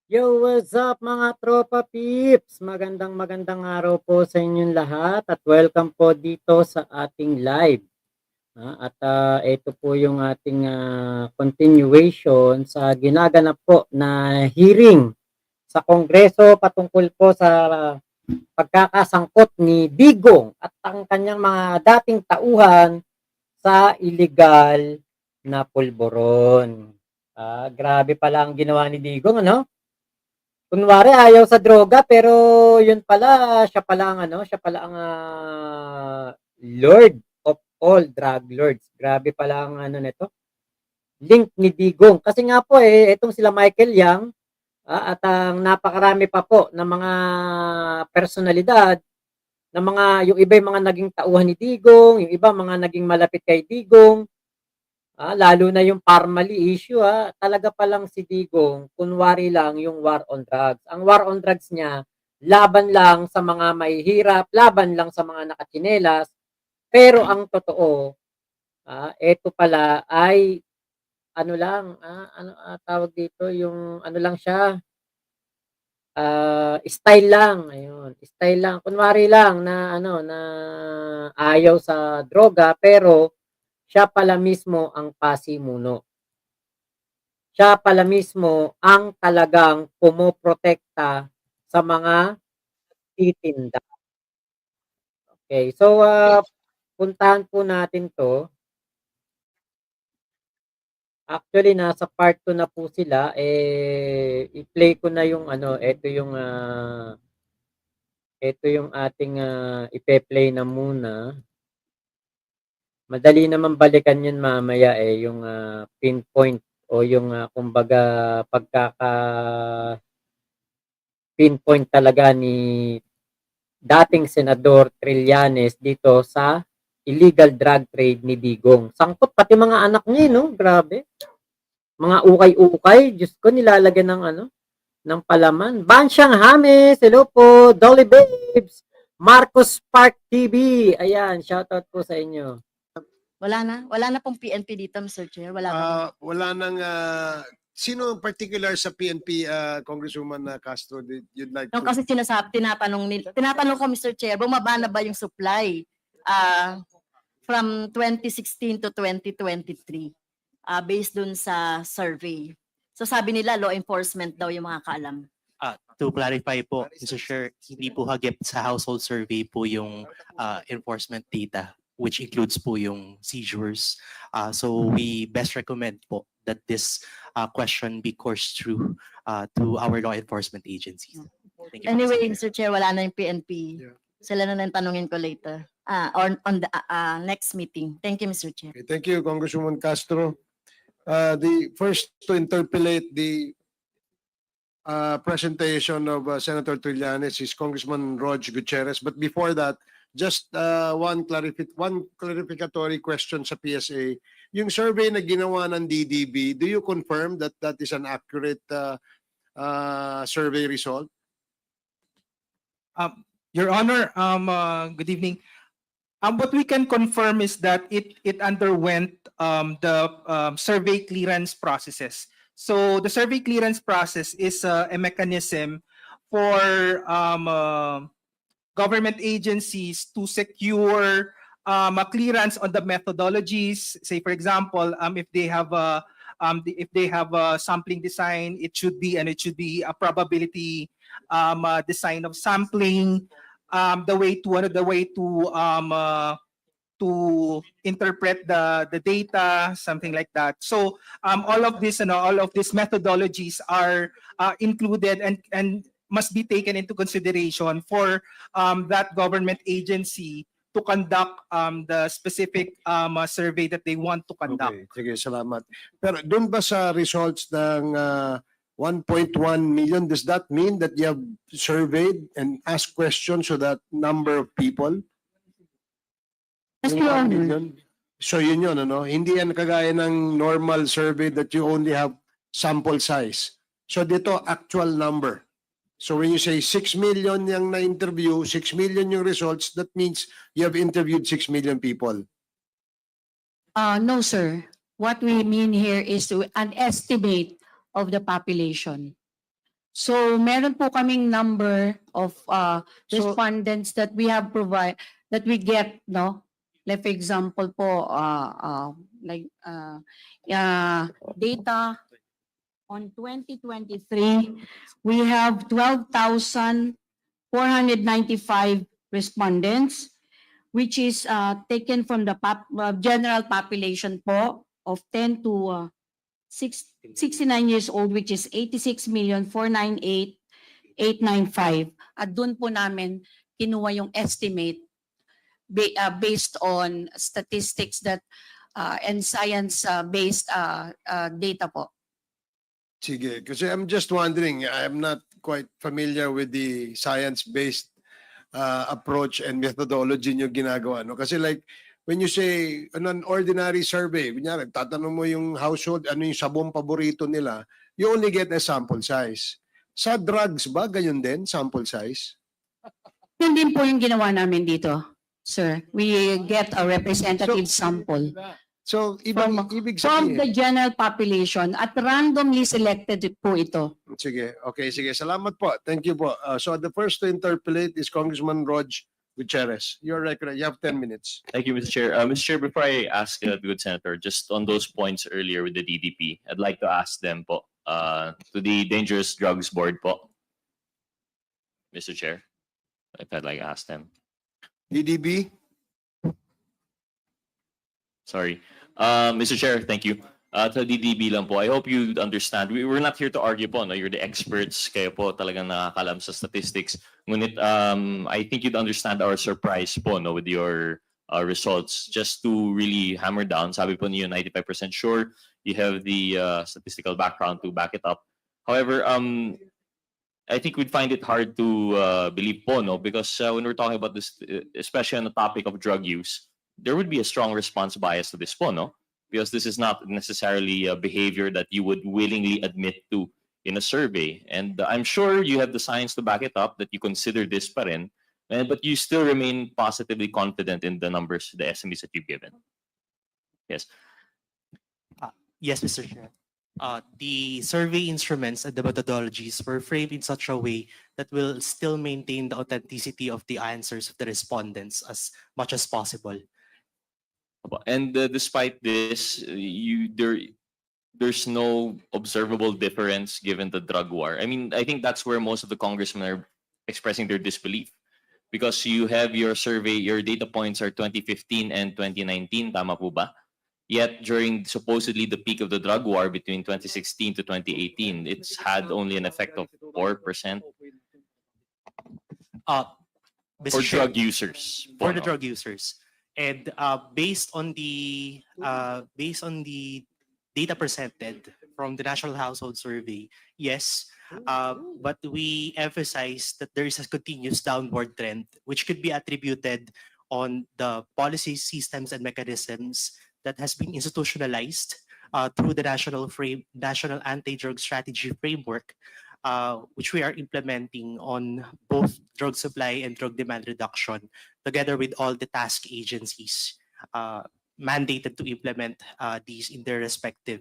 Yo, what's up mga tropa peeps? Magandang araw po sa inyong lahat at welcome po dito sa ating live. Ito po yung ating continuation sa ginaganap po na hearing sa Kongreso patungkol po sa pagkakasangkot ni Digong at ang kanyang mga dating tauhan sa illegal na pulburon. Grabe pala ang ginawa ni Digong, ano? Kunwari ayaw sa droga pero yun pala, siya pala ang lord of all drug lords. Grabe pala ang nito, link ni Digong. Kasi nga po itong sila Michael Yang at ang napakarami pa po ng mga personalidad ng mga yung iba yung mga naging tauhan ni Digong, yung iba mga naging malapit kay Digong. Lalo na yung Parmali issue, talaga palang si Digong, kunwari lang yung war on drugs. Ang war on drugs niya, laban lang sa mga mahihirap, laban lang sa mga nakatsinelas. Pero ang totoo, ito pala ay ano lang, tawag dito, yung ano lang siya, style lang, ayun. Style lang, kunwari lang na na ayaw sa droga pero siya pala mismo ang pasimuno. Siya pala mismo ang talagang pumoprotekta sa mga titinda. Okay, so, puntahan po natin 'to. Actually, nasa part 2 na po sila, i-play ko na yung eto yung ating, ipe-play na muna. Madali naman balikan yun mamaya, yung, pinpoint o yung, kumbaga pinpoint talaga ni dating Senador Trillanes dito sa illegal drug trade ni Digong. Sangkot pati mga anak niya, no? Grabe. Mga ukay-ukay, Diyos ko, nilalagyan ng ng palaman. Bansyang Hames, hello po. Dolly Babes, Marcos Park TV. Ayan, shoutout po sa inyo. Wala na pong PNP dito, Mr. Chair. Wala na. Wala nang sino ang particular sa PNP, Congresswoman Castro, that you'd like No, to? kasi tinatanong ko, Mr. Chair, bumaba na ba yung supply from 2016 to 2023 based dun sa survey. So sabi nila law enforcement daw yung mga kaalam. To clarify po, Mr. Chair, hindi po hagip sa household survey po yung enforcement data, which includes po yung seizures. So we best recommend po that this question be coursed through to our law enforcement agencies. Thank you. Anyway, Mr. Chair, wala na yung PNP. Yeah. Sila na lang tanungin ko later. On the next meeting. Thank you, Mr. Chair. Okay, thank you, Congresswoman Castro. The first to interpolate the presentation of Senator Trillanes is Congressman Rog Gutierrez. But before that, just one clarificatory question sa PSA. Yung survey na ginawa ng DDB, do you confirm that that is an accurate survey result? Your Honor, good evening. What we can confirm is that it underwent the survey clearance processes. So the survey clearance process is a mechanism for government agencies to secure a clearance on the methodologies. Say, for example, if they have a sampling design, it should be a probability design of sampling. The way to interpret the data, something like that. So all of these methodologies are included and must be taken into consideration for that government agency to conduct the specific survey that they want to conduct. Okay, sige, salamat. Pero doon ba sa results ng 1.1 million, does that mean that you have surveyed and asked questions to that number of people? Yes, Yung Your 1 Honor. million? So yun, ano? Hindi yan kagaya ng normal survey that you only have sample size. So dito, actual number. So when you say 6 million yung na-interview, 6 million yung results, that means you have interviewed 6 million people. No, sir. What we mean here is an estimate of the population. So meron po kaming number of So- respondents that we have that we get, no? Like for example po, data on 2023, we have 12,495 respondents, which is taken from the general population po of 10 to 69 years old, which is 86,498,895. At doon po namin kinuha yung estimate based on statistics that and science based data po. Sige, kasi I'm just wondering, I'm not quite familiar with the science-based approach and methodology nyo ginagawa. No? Kasi like, when you say an ordinary survey, kunyari, tatanong mo yung household, ano yung sabong paborito nila, you only get a sample size. Sa drugs ba, ganyan din, sample size? Yun din po yung ginawa namin dito, sir. We get a representative sample So, ibig from the sabihin, general population at randomly selected po ito. sige, okay, sige, salamat po. Thank you po. So, the first to interpolate is Congressman Rog Gutierrez. You're right, you have 10 minutes. Thank you, Mr. Chair. Mr. Chair, before I ask the good senator, just on those points earlier with the DDP, I'd like to ask them po, to the Dangerous Drugs Board po, Mr. Chair, if I'd like to ask them. DDB? Sorry. Mr. Chair, thank you. To DDB lang po, I hope you understand. We're not here to argue po, no? You're the experts. Kayo po talagang nakakalam sa statistics. Ngunit, I think you'd understand our surprise po, no, with your results. Just to really hammer down, sabi po niyo 95% sure. You have the statistical background to back it up. However, I think we'd find it hard to believe po, no? Because when we're talking about this, especially on the topic of drug use, there would be a strong response bias to this po, no? Because this is not necessarily a behavior that you would willingly admit to in a survey. And I'm sure you have the science to back it up that you consider this pa rin, but you still remain positively confident in the numbers, the estimates that you've given. Yes. Yes, Mr. Chair. The survey instruments and the methodologies were framed in such a way that will still maintain the authenticity of the answers of the respondents as much as possible. And despite this, there's no observable difference given the drug war. I mean, I think that's where most of the congressmen are expressing their disbelief. Because you have your survey, your data points are 2015 and 2019, tama po ba? Yet during supposedly the peak of the drug war between 2016 to 2018, it's had only an effect of 4% Mr. for Chair, drug users. for the no? drug users. And based on the data presented from the National Household Survey, yes, but we emphasize that there is a continuous downward trend, which could be attributed on the policy systems and mechanisms that has been institutionalized through the National Anti-Drug Strategy Framework, which we are implementing on both drug supply and drug demand reduction, together with all the task agencies mandated to implement these in their respective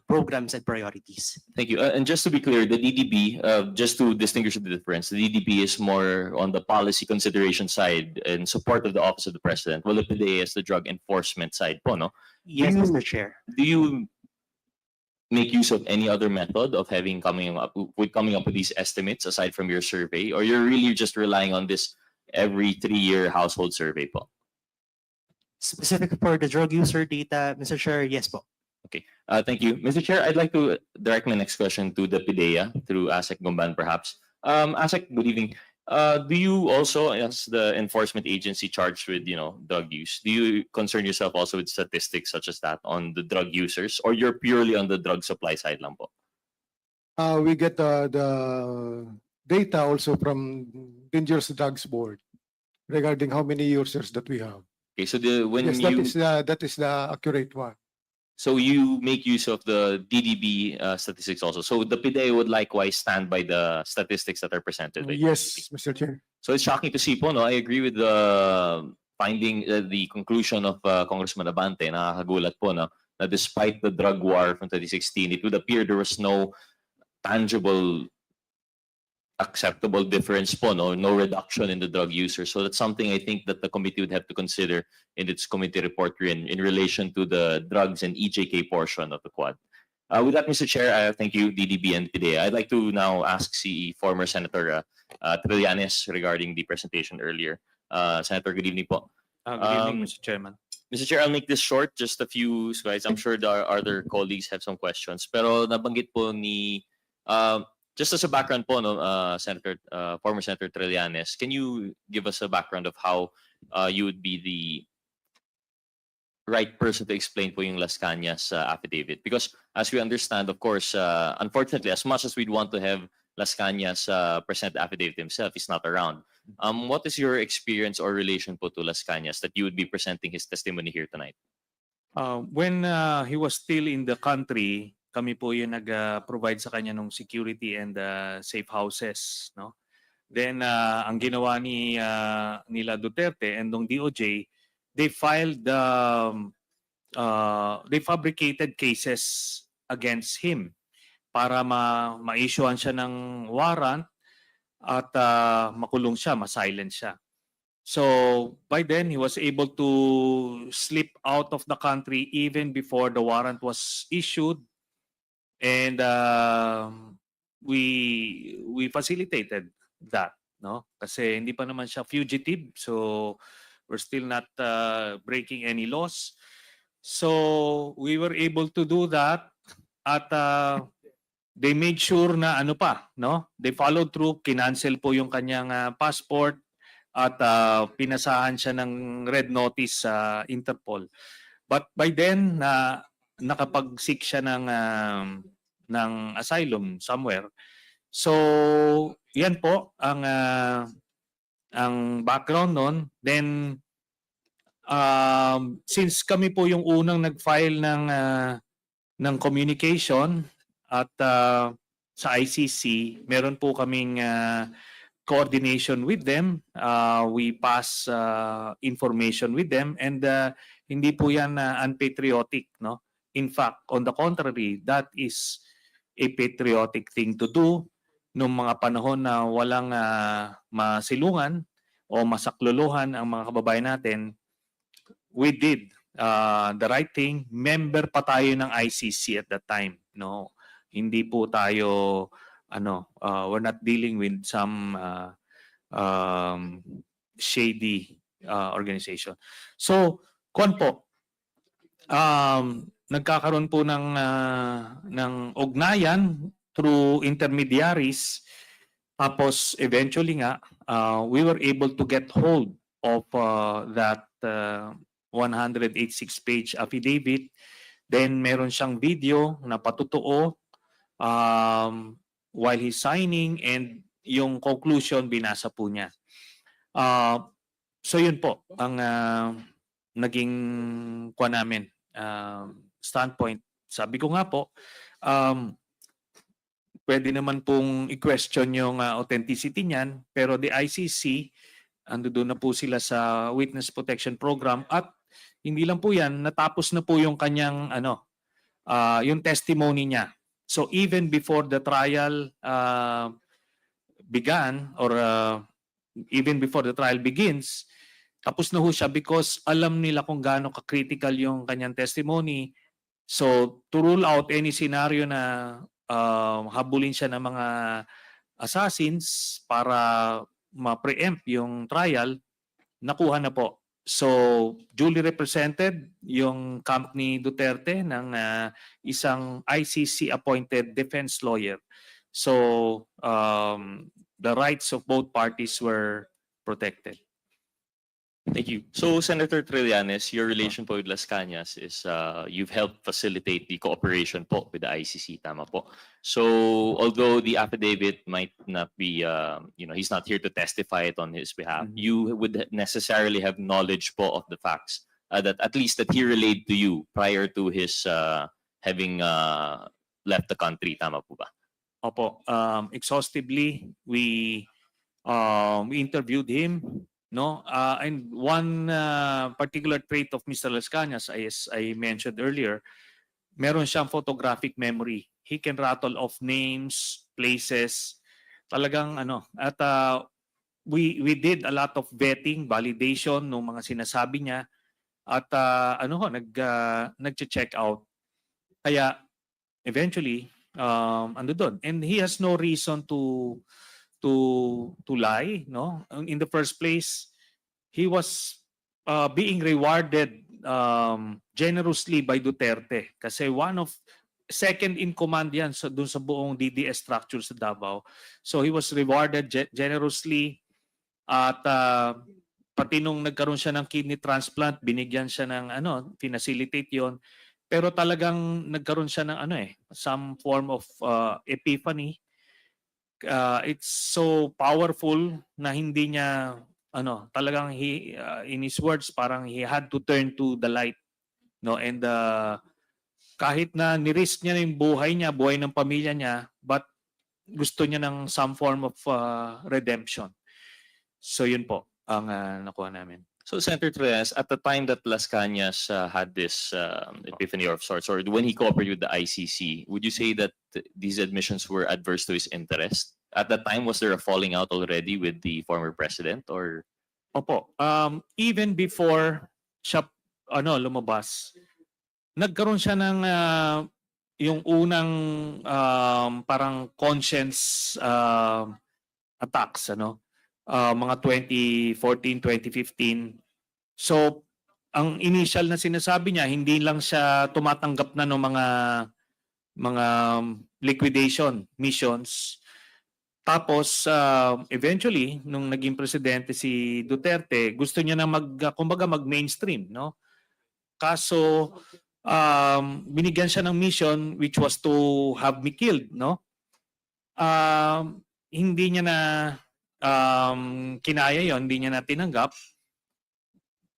programs and priorities. Thank you. And just to be clear, the DDB, just to distinguish the difference, the DDB is more on the policy consideration side in support of the Office of the President, while the PDEA is the drug enforcement side po, no? Yes, you- Mr. Chair. Do you make use of any other method of coming up with these estimates aside from your survey, or you're really just relying on this every 3-year household survey po? Specific for the drug user data, Mr. Chair, yes po. Thank you. Mr. Chair, I'd like to direct my next question to the PDEA through ASEC Gumban, perhaps. ASEC, good evening. Do you also, as the enforcement agency charged with, drug use, do you concern yourself also with statistics such as that on the drug users, or you're purely on the drug supply side lang po? We get the data also from Dangerous Drugs Board regarding how many users that we have. Okay, so Yes, that is the accurate one. So you make use of the DDB statistics also. So the PDEA would likewise stand by the statistics that are presented by Yes, DDB. Mr. Chair. So it's shocking to see po, no? I agree with the finding, the conclusion of Congressman Abante. Nakakagulat po, no? Na despite the drug war from 2016, it would appear there was no tangible acceptable difference po, no reduction in the drug users. So that's something I think that the committee would have to consider in its committee report in relation to the drugs and EJK portion of the Quad. With that, Mr. Chair, thank you, DDB and PDEA. I'd like to now ask former Senator Trillanes regarding the presentation earlier. Senator, good evening po. Good evening, Um, Mr. Chairman. Mr. Chair, I'll make this short, just a few slides. I'm sure the other colleagues have some questions. Pero nabanggit po ni, just as a background po, no, former Senator Trillanes, can you give us a background of how you would be the right person to explain po yung Las Cañas affidavit? Because as we understand, of course, unfortunately, as much as we'd want to have Las Cañas present the affidavit himself, he's not around. What is your experience or relation po to Las Cañas that you would be presenting his testimony here tonight? When he was still in the country, kami po yung nag-provide sa kanya ng security and safe houses, no? Then ang ginawa ni nila Duterte and ng DOJ, they filed they fabricated cases against him para ma-issuean siya ng warrant at makulong siya, ma-silent siya. So by then, he was able to slip out of the country even before the warrant was issued, and we facilitated that, no? Kasi hindi pa naman siya fugitive, so we're still not breaking any laws. So we were able to do that at they made sure na ano pa, no? They followed through, kinancel po yung kanyang passport at pinasahan siya ng red notice sa Interpol. But by then nakapag-seek siya ng asylum somewhere. So yan po ang background nun. Then since kami po yung unang nag-file ng communication at sa ICC, meron po kaming coordination with them. We pass information with them, and hindi po yan unpatriotic, no? In fact, on the contrary, that is a patriotic thing to do nung mga panahon na walang masilungan o masakluluhan ang mga kababayan natin. We did the right thing. Member pa tayo ng ICC at that time, no? Hindi po tayo we're not dealing with some shady organization. So, nagkakaroon po ng ugnayan through intermediaries. Tapos eventually nga, we were able to get hold of that 186-page affidavit. Then meron siyang video na patutuo while he's signing, and yung conclusion binasa po niya. So yun po ang naging namin standpoint. Sabi ko nga po, pwede naman pong i-question yung authenticity niyan, pero the ICC, ando doon na po sila sa Witness Protection Program, at hindi lang po yan, natapos na po yung kanyang yung testimony niya. So even before the trial began, or even before the trial begins, tapos na ho siya because alam nila kung gaano ka-critical yung kanyang testimony. So to rule out any scenario na habulin siya ng mga assassins para ma-preempt yung trial, nakuha na po. So duly represented yung camp ni Duterte ng isang ICC appointed defense lawyer. So the rights of both parties were protected. Thank you. So, Senator Trillanes, your relation po with Las Cañas is you've helped facilitate the cooperation po with the ICC, tama po. So, although the affidavit might not be, he's not here to testify it on his behalf, you would necessarily have knowledge po of the facts that at least that he relayed to you prior to his having left the country, tama po ba? Opo, exhaustively, we interviewed him. No, and one particular trait of Mr. Las Cañas, as I mentioned earlier, meron siyang photographic memory. He can rattle off names, places, talagang ano, at we did a lot of vetting, validation ng mga sinasabi niya at nagche-check out. Kaya eventually ano doon, and he has no reason to lie, no? In the first place, he was being rewarded generously by Duterte kasi one of second in command yan sa dun sa buong DDS structure sa Davao. So he was rewarded generously at pati nung nagkaroon siya ng kidney transplant, binigyan siya ng pinacilitate yon. Pero talagang nagkaroon siya ng some form of epiphany. It's so powerful na hindi niya talagang in his words parang he had to turn to the light, no? And kahit na ni-risk niya yung buhay niya, buhay ng pamilya niya, but gusto niya ng some form of redemption. So yun po ang nakuha namin. So, Senator Trias, at the time that Las Cañas had this epiphany of sorts, or when he cooperated with the ICC, would you say that these admissions were adverse to his interest? At that time, was there a falling out already with the former president, or? Opo. Even before siya lumabas, nagkaroon siya ng yung unang parang conscience attacks, mga 2014, 2015. So, ang initial na sinasabi niya, hindi lang siya tumatanggap na ng mga liquidation missions. Tapos, eventually, nung naging presidente si Duterte, gusto niya na kumbaga mag-mainstream, no? Kaso, binigyan siya ng mission which was to have me killed, no? Hindi niya na kinaya yon, hindi niya na tinanggap.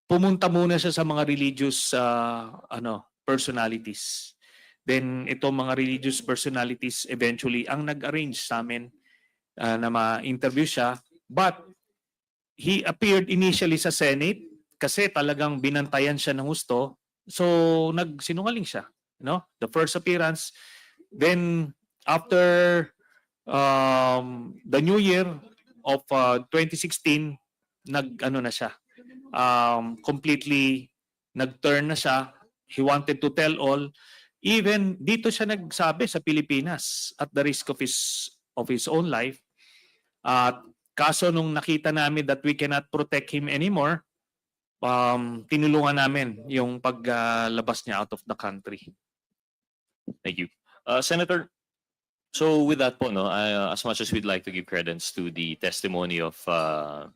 Pumunta muna siya sa mga religious personalities. Then itong mga religious personalities eventually ang nag-arrange sa amin na ma-interview siya. But he appeared initially sa Senate kasi talagang binantayan siya ng husto. So nagsinungaling siya, the first appearance. Then after the new year of 2016, na siya. Completely nag-turn na siya. He wanted to tell all. Even dito siya nagsabi sa Pilipinas at the risk of his own life. At kaso nung nakita namin that we cannot protect him anymore, tinulungan namin yung paglabas niya out of the country. Thank you. Senator, so with that po, as much as we'd like to give credence to the testimony of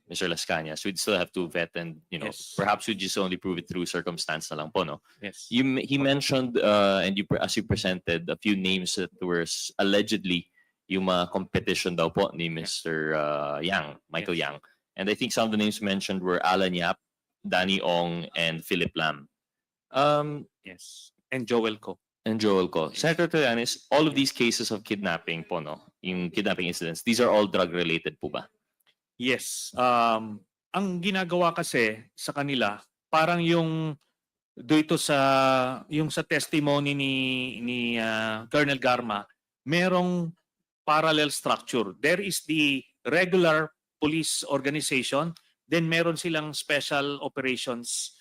Mr. Las Cañas, we'd still have to vet and, Yes. perhaps we just only prove it through circumstance na lang po, no? Yes. He mentioned, and as you presented, a few names that were allegedly yung mga competition daw po ni Mr. Yang, Michael Yang. And I think some of the names mentioned were Alan Yap, Danny Ong, and Philip Lam. Yes. And Joel Ko. And Joel Ko. Senator Trillanes, all of these cases of kidnapping po, yung kidnapping incidents, these are all drug-related po ba? Yes. Ang ginagawa kasi sa kanila, parang yung dito sa testimony ni Colonel Garma, merong parallel structure. There is the regular police organization, then meron silang special operations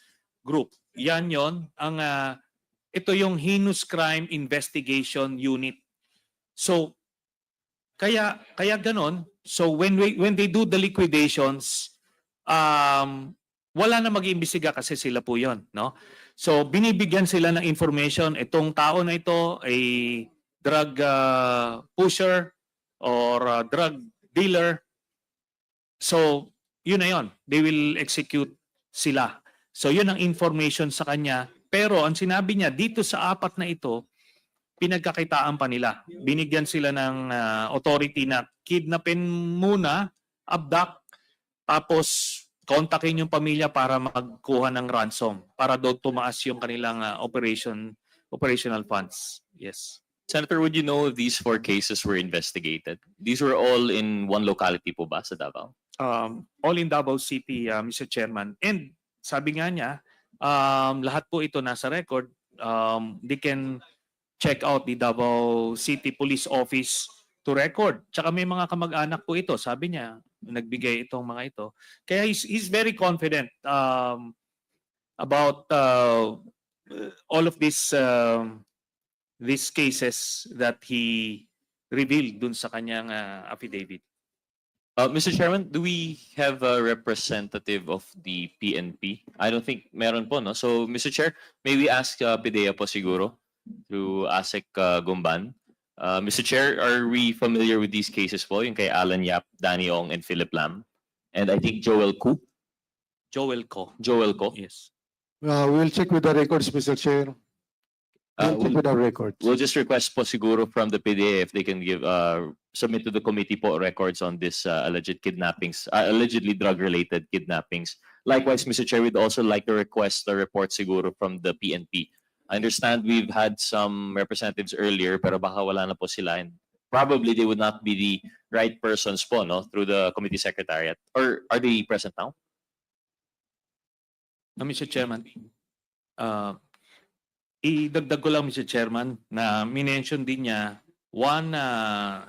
group. Yan yon ang ito yung heinous crime investigation unit. So kaya ganon. So when they do the liquidations, wala na mag-iimbestiga kasi sila po yon, no? So binibigyan sila ng information, itong tao na ito ay drug pusher or drug dealer. So yun na yun. They will execute sila. So yun ang information sa kanya. Pero ang sinabi niya, dito sa apat na ito, pinagkakitaan pa nila. Binigyan sila ng authority na kidnapin muna, abduct, tapos kontakin yung pamilya para magkuha ng ransom para daw tumaas yung kanilang operational funds. Yes. Senator, would you know if these 4 cases were investigated? These were all in one locality po ba sa Davao? All in Davao City, Mr. Chairman. And sabi nga niya, lahat po ito nasa record. They can check out the Davao City Police Office to record. Tsaka may mga kamag-anak po ito, sabi niya, nagbigay itong mga ito. Kaya he's very confident about all of these cases that he revealed dun sa kanyang affidavit. Mr. Chairman, do we have a representative of the PNP? I don't think meron po, no? So, Mr. Chair, may we ask PIDEA po siguro to ASEC Gumban? Mr. Chair, are we familiar with these cases po? Yung kay Alan Yap, Danny Ong, and Philip Lam? And I think Joel Ku? Joel Ko. Joel Ko? Yes. We'll check with the records, Mr. Chair. We'll check with the records. We'll just request po siguro from the PDA if they can give submit to the committee po records on this alleged kidnappings, allegedly drug-related kidnappings. Likewise, Mr. Chair, we'd also like to request a report siguro from the PNP. I understand we've had some representatives earlier, pero baka wala na po sila, and probably they would not be the right persons po, no, through the committee secretariat. Or are they present now? Mr. Chairman, idagdag ko lang, Mr. Chairman, na minention din niya one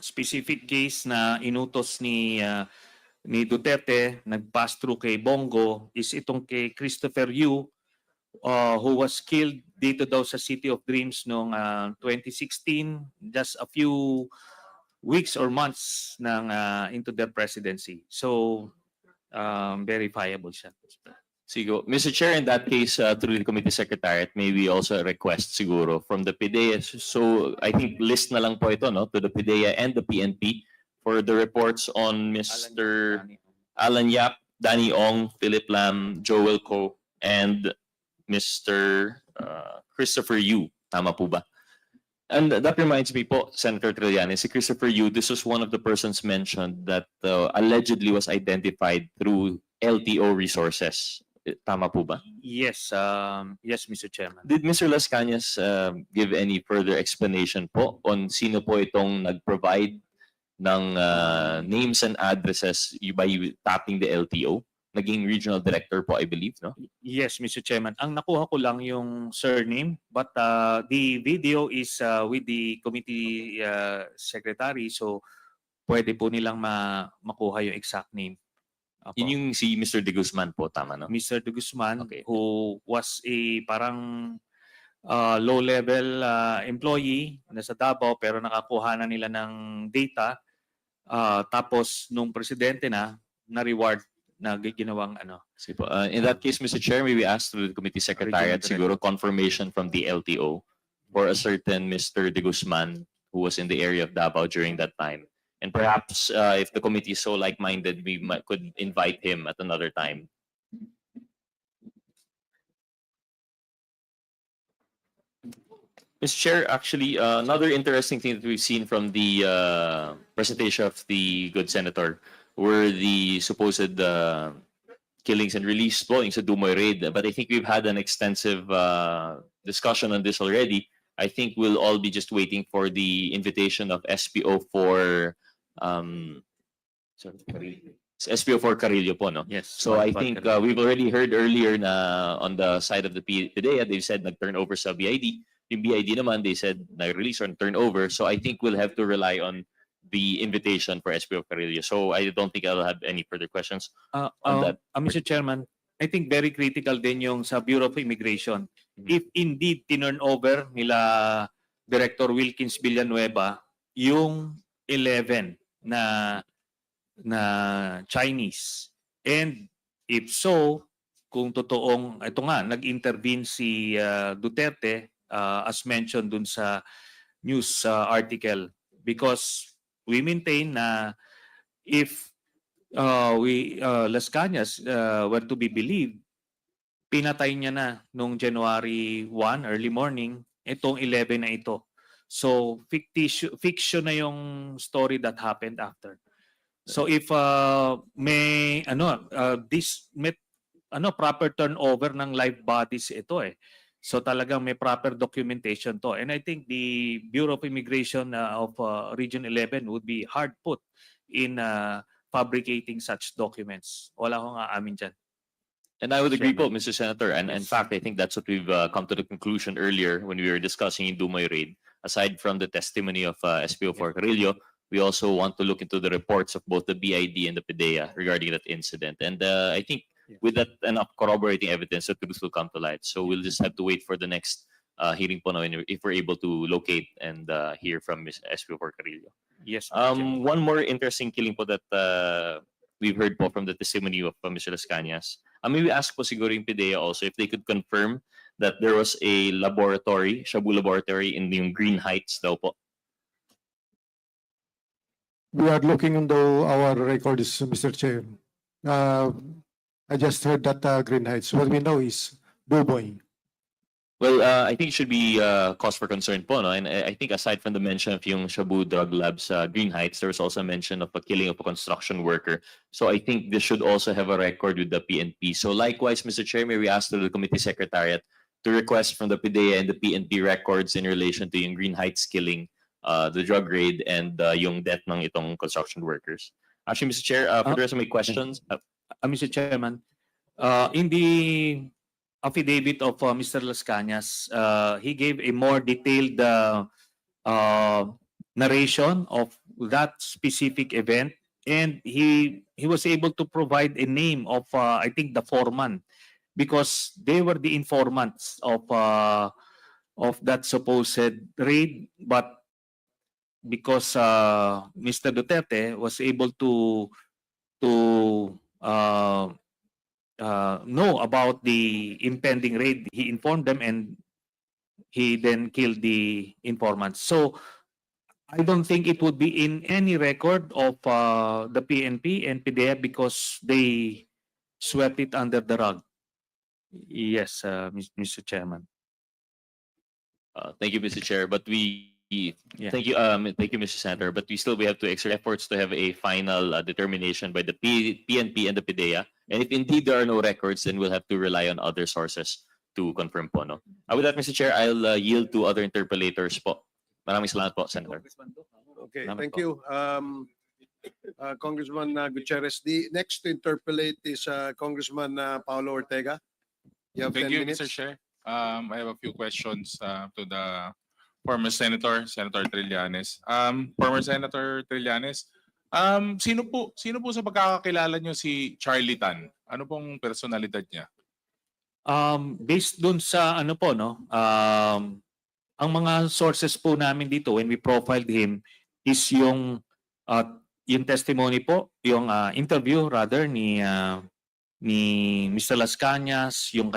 specific case na inutos ni Duterte, nag-pass through kay Bongo, is itong kay Christopher Yu, who was killed dito daw sa City of Dreams noong 2016, just a few weeks or months into their presidency. So, verifiable siya. Sigo. Mr. Chair, in that case, through the committee secretariat, may we also request siguro from the PIDEA. So I think list na lang po ito, no, to the PIDEA and the PNP for the reports on Mr. Alan Yap, Danny Ong, Philip Lam, Joel Ko, and Mr. Christopher Yu. Tama po ba? And that reminds me po, Senator Trillanes, si Christopher Yu, this was one of the persons mentioned that allegedly was identified through LTO resources. Tama po ba? Yes, yes, Mr. Chairman. Did Mr. Las Cañas give any further explanation po on sino po itong nag-provide ng names and addresses by tapping the LTO? Naging regional director po, I believe, no? Yes, Mr. Chairman. Ang nakuha ko lang yung surname, but the video is with the committee secretary, so pwede po nilang makuha yung exact name. Apo. Yun yung si Mr. De Guzman po, tama, no? Mr. De Guzman, Okay. who was a parang low-level employee nasa Davao, pero nakakuha na nila ng data. Tapos nung presidente na-reward na ginawang ano. Sige po. In that case, Mr. Chair, may we ask through the committee secretariat siguro confirmation from the LTO for a certain Mr. De Guzman who was in the area of Davao during that time. And perhaps if the committee is so like-minded, we could invite him at another time. Mr. Chair, actually, another interesting thing that we've seen from the presentation of the good senator were the supposed killings and release po sa Dumoy raid. But I think we've had an extensive discussion on this already. I think we'll all be just waiting for the invitation of SPO for SPO for Carillo po, no? Yes. So I think we've already heard earlier na on the side of the PDEA, they've said nag-turn over sa BID. Yung BID naman, they said nag-release or turn over. So I think we'll have to rely on the invitation for SPO Carillo. So I don't think I'll have any further questions on that. Mr. Chairman, I think very critical din yung sa Bureau of Immigration. If indeed tinurn over nila Director Wilkins Villanueva yung 11 na Chinese. And if so, kung totoong, ito nga, nag-intervene si Duterte as mentioned dun sa news article, because we maintain na if Las Cañas were to be believed, pinatay niya na nung January 1, early morning, itong 11 na ito. So fiction na yung story that happened after. So if may proper turnover ng live bodies ito eh. So talagang may proper documentation to. And I think the Bureau of Immigration of Region 11 would be hard put in fabricating such documents. Wala akong aamin dyan. And I would agree po, Mr. Senator. And in fact, I think that's what we've come to the conclusion earlier when we were discussing in Dumoy raid. Aside from the testimony of SPO for Carillo, we also want to look into the reports of both the BID and the PDEA regarding that incident. And I think with that enough corroborating evidence, the truth will come to light. So we'll just have to wait for the next hearing po, no, if we're able to locate and hear from Ms. SP4 Carrillo. Yes, Mr. Chair. One more interesting killing po that we've heard po from the testimony of Mr. Las Cañas. Maybe ask po siguro yung PDEA also if they could confirm that there was a laboratory, Shabu laboratory in yung Green Heights daw po. We are looking into our records, Mr. Chair. I just heard that Green Heights. What we know is Duboy. Well, I think it should be cause for concern po, no? And I think aside from the mention of yung Shabu Drug Labs Green Heights, there was also a mention of a killing of a construction worker. So I think this should also have a record with the PNP. So likewise, Mr. Chair, may we ask the committee secretariat to request from the PDEA and the PNP records in relation to yung Green Heights killing, the drug raid, and yung death ng itong construction workers. Actually, Mr. Chair, for the rest of my questions, Mr. Chairman, in the affidavit of Mr. Las Cañas, he gave a more detailed narration of that specific event, and he was able to provide a name of I think the foreman, because they were the informants of that supposed raid, but because Mr. Duterte was able to know about the impending raid, he informed them and he then killed the informants. So I don't think it would be in any record of the PNP and PDEA because they swept it under the rug. Yes, Mr. Chairman. thank you, Mr. Chair. But Yeah. thank you, Mr. Senator. But we have to exert efforts to have a final determination by the PNP and the PDEA. And if indeed there are no records, then we'll have to rely on other sources to confirm po, no? With that, Mr. Chair, I'll yield to other interpellators po. Maraming salamat po, Senator. Okay, Salamat thank po. you. Congressman Gutierrez. The next to interpellate is Congressman Paulo Ortega. You have 10 Thank you, minutes. Mr. Chair. I have a few questions to the former Senator Trillanes. Former Senator Trillanes, sino po sa pagkakakilala nyo si Charlie Tan? Ano pong personalidad niya? Based dun sa ano po, no, ang mga sources po namin dito when we profiled him is yung testimony po, yung interview rather ni Mr. Las Cañas, yung